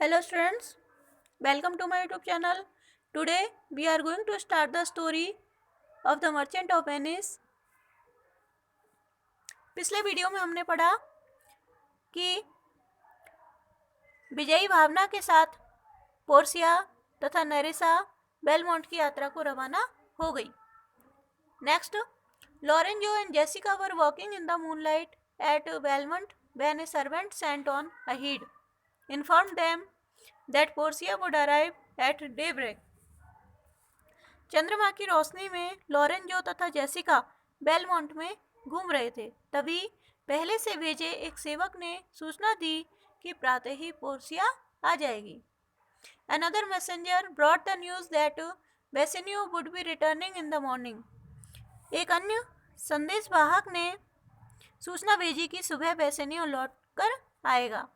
Hello students, welcome to my YouTube channel. Today we are going to start the story of the Merchant of Venice. पिछले video में हमने पढ़ा कि विजयी भावना के साथ पोर्सिया तथा नेरिसा बेलमोंट की यात्रा को रवाना हो गई. Next, Lorenzo and Jessica were walking in the moonlight at Belmont when a servant sent on ahead informed them that Portia would arrive at daybreak. चंद्रमा की रोशनी में लॉरेंजो तथा जेसिका बेलमोंट में घूम रहे थे. तभी पहले से भेजे एक सेवक ने सूचना दी कि प्रातः ही पोर्सिया आ जाएगी. Another messenger brought the news that Bassanio would be returning in the morning. एक अन्य संदेशवाहक ने सूचना भेजी कि सुबह बेसेनियो लौटकर आएगा.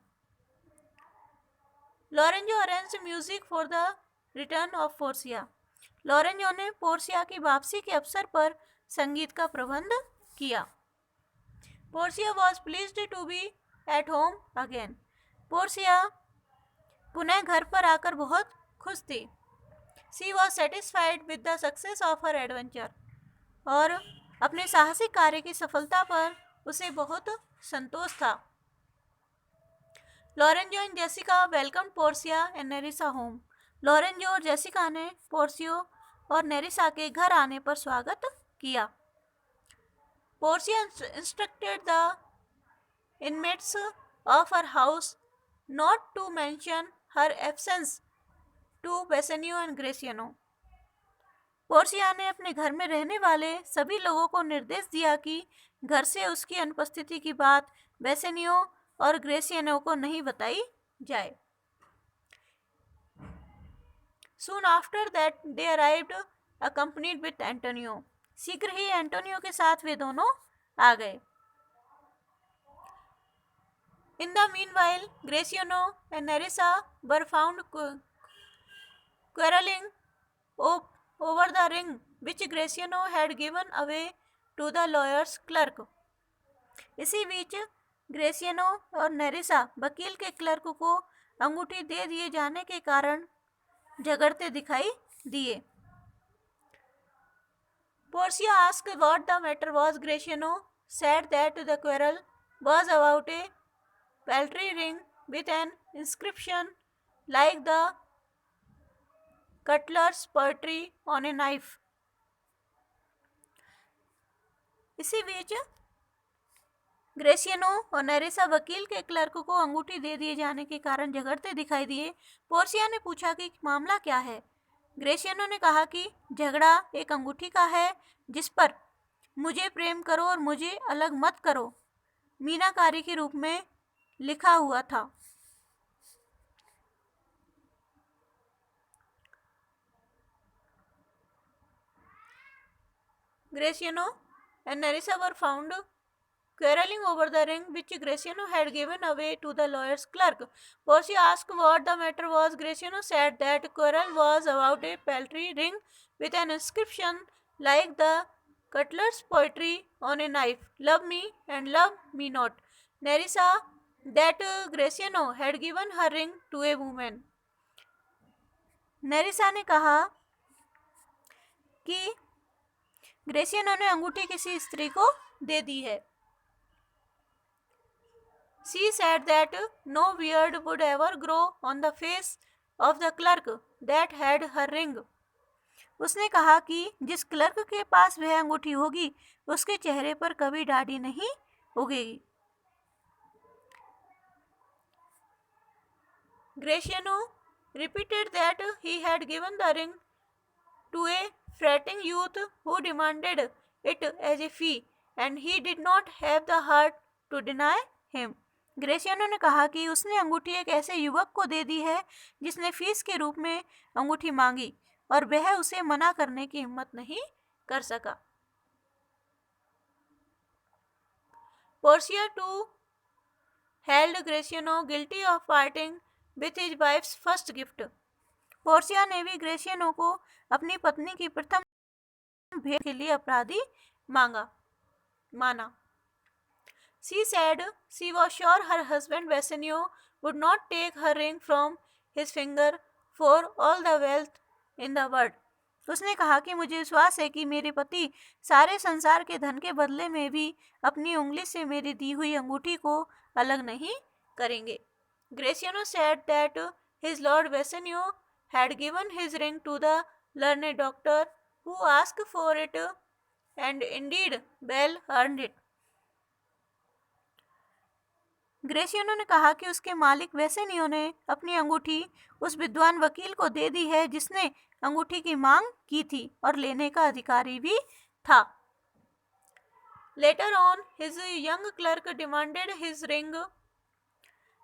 Lorenzo arranged music for the return of Portia. Lorenzo ने पोर्सिया की वापसी के अवसर पर संगीत का प्रबंध किया. Portia was pleased to be at home again. Portia पुनः घर पर आकर बहुत खुश थी. She was satisfied with the success of her adventure. और अपने साहसिक कार्य की सफलता पर उसे बहुत संतोष था. Lorenzo and Jessica welcome Portia and नेरिसा home. Lorenzo और जेसिका ने पोर्सियो और नेरिसा के घर आने पर स्वागत किया. Portia instructed the inmates of her house not to mention her absence to Bassanio and Gratiano. Portia ने अपने घर में रहने वाले सभी लोगों को निर्देश दिया कि घर से उसकी अनुपस्थिति की बात बेसेनियो और ग्रेसियानो को नहीं बताई जाए. Soon after that they arrived accompanied with Antonio. शीघ्र ही एंटोनियो के साथ वे दोनों आ गए. In the meanwhile, Graciano and Nerissa were found quarreling over the ring which Graciano had given away to the lawyer's clerk. इसी बीच ग्रेसियानो और नेरिसा वकील के क्लर्क को अंगूठी दे दिए जाने के कारण झगड़ते दिखाई दिए. Portia asked what the matter was. Graciano said that the quarrel was about a peltry ring with an inscription like the cutler's poetry on a knife. इसी बीच ग्रेसियानो और नेरिसा वकील के क्लर्क को अंगूठी दे दिए जाने के कारण झगड़ते दिखाई दिए. पोर्सिया ने पूछा कि मामला क्या है. ग्रेसियानो ने कहा कि झगड़ा एक अंगूठी का है जिस पर मुझे प्रेम करो और मुझे अलग मत करो मीनाकारी के रूप में लिखा हुआ था. Graciano and Nerissa were found quarreling over the ring which Graciano had given away to the lawyer's clerk. Portia asked what the matter was. Graciano said that quarrel was about a peltry ring with an inscription like the cutler's poetry on a knife. Love me and love me not. Nerissa that Graciano had given her ring to a woman. नेरिसा ने कहा कि ग्रेसियानो ने अंगूठी किसी स्त्री को दे दी है. She said that no beard would ever grow on the face of the clerk that had her ring. उसने कहा कि जिस क्लर्क के पास वह अंगूठी होगी उसके चेहरे पर कभी दाढ़ी नहीं उगेगी. Graciano repeated that he had given the ring to a fretting youth who demanded it as a fee and he did not have the heart to deny him. ग्रेसियानो ने कहा कि उसने अंगूठी एक ऐसे युवक को दे दी है जिसने फीस के रूप में अंगूठी मांगी और वह उसे मना करने की हिम्मत नहीं कर सका. Portia too held Graciano guilty of parting with his wife's first gift. Portia ने भी ग्रेसियानो को अपनी पत्नी की प्रथम भेंट के लिए अपराधी माना. She said she was sure her husband Bassanio would not take her ring from his finger for all the wealth in the world. उसने कहा कि मुझे विश्वास है कि मेरे पति सारे संसार के धन के बदले में भी अपनी उंगली से मेरी दी हुई अंगूठी को अलग नहीं करेंगे. Graciano said that his Lord Bassanio had given his ring to the learned doctor who asked for it, and indeed well earned it. ग्रेसियानो ने कहा कि उसके मालिक वेसेनियो ने अपनी अंगूठी उस विद्वान वकील को दे दी है जिसने अंगूठी की मांग की थी और लेने का अधिकारी भी था. Later on his young clerk demanded his ring.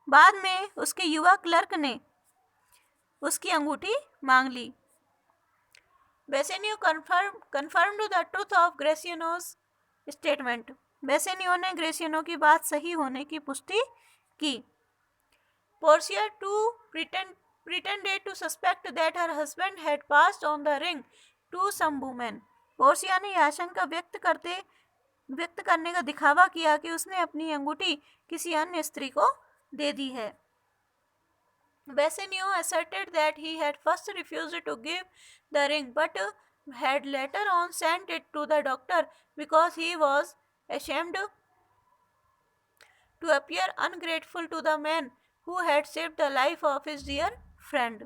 बाद में उसके युवा क्लर्क ने उसकी अंगूठी मांग ली. Bassanio confirmed the truth of Gratiano's statement. Bassanio ने ग्रेसियानो की बात सही होने की पुष्टि की. Portia too pretended to suspect that her husband had passed on the ring to some woman. Portia ने आशंका व्यक्त करने का दिखावा किया कि उसने अपनी अंगूठी किसी अन्य स्त्री को दे दी है. Bassanio asserted that he had first refused to give the ring but had later on sent it to the doctor because he was ashamed to appear ungrateful to the man who had saved the life of his dear friend.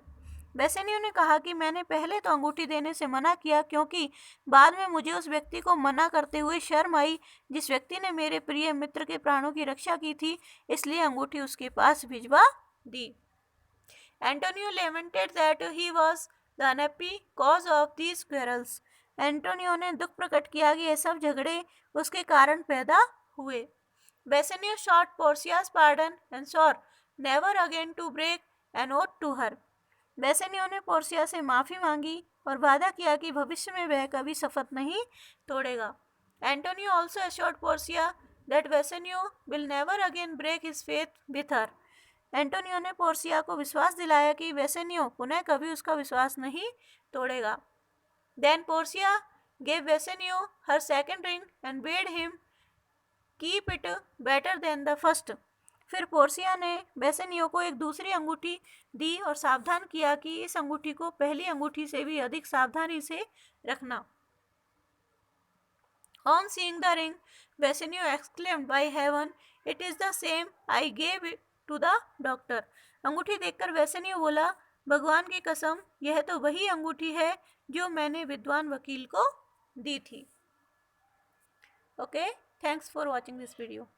Bassanio ने कहा कि मैंने पहले तो अंगूठी देने से मना किया क्योंकि बाद में मुझे उस व्यक्ति को मना करते हुए शर्म आई जिस व्यक्ति ने मेरे प्रिय मित्र के प्राणों की रक्षा की थी, इसलिए अंगूठी उसके पास भिजवा दी. Antonio lamented that he was the unhappy cause of these quarrels. Antonio ने दुख प्रकट किया कि ये सब झगड़े उसके कारण पैदा हुए. Bassanio sought Porcia's pardon and swore never again to break an oath to her. Bassanio ने पोर्सिया से माफ़ी मांगी और वादा किया कि भविष्य में वह कभी शपथ नहीं तोड़ेगा. Antonio also assured Porcia that Bassanio will never again break his faith with her. Antonio ने पोर्सिया को विश्वास दिलाया कि बेसेनियो पुनः कभी उसका विश्वास नहीं तोड़ेगा. Then Porcia gave Bassanio her second ring and bade him keep it better than the first. फिर पोर्सिया ने बेसेनियो को एक दूसरी अंगूठी दी और सावधान किया कि इस अंगूठी को पहली अंगूठी से भी अधिक सावधानी से रखना. On seeing the ring, Bassanio exclaimed, "By heaven, it is the same I gave it to the doctor." अंगूठी देखकर बेसेनियो बोला, भगवान की कसम, यह तो वही अंगूठी है जो मैंने विद्वान वकील को दी थी. Okay, thanks for watching this video.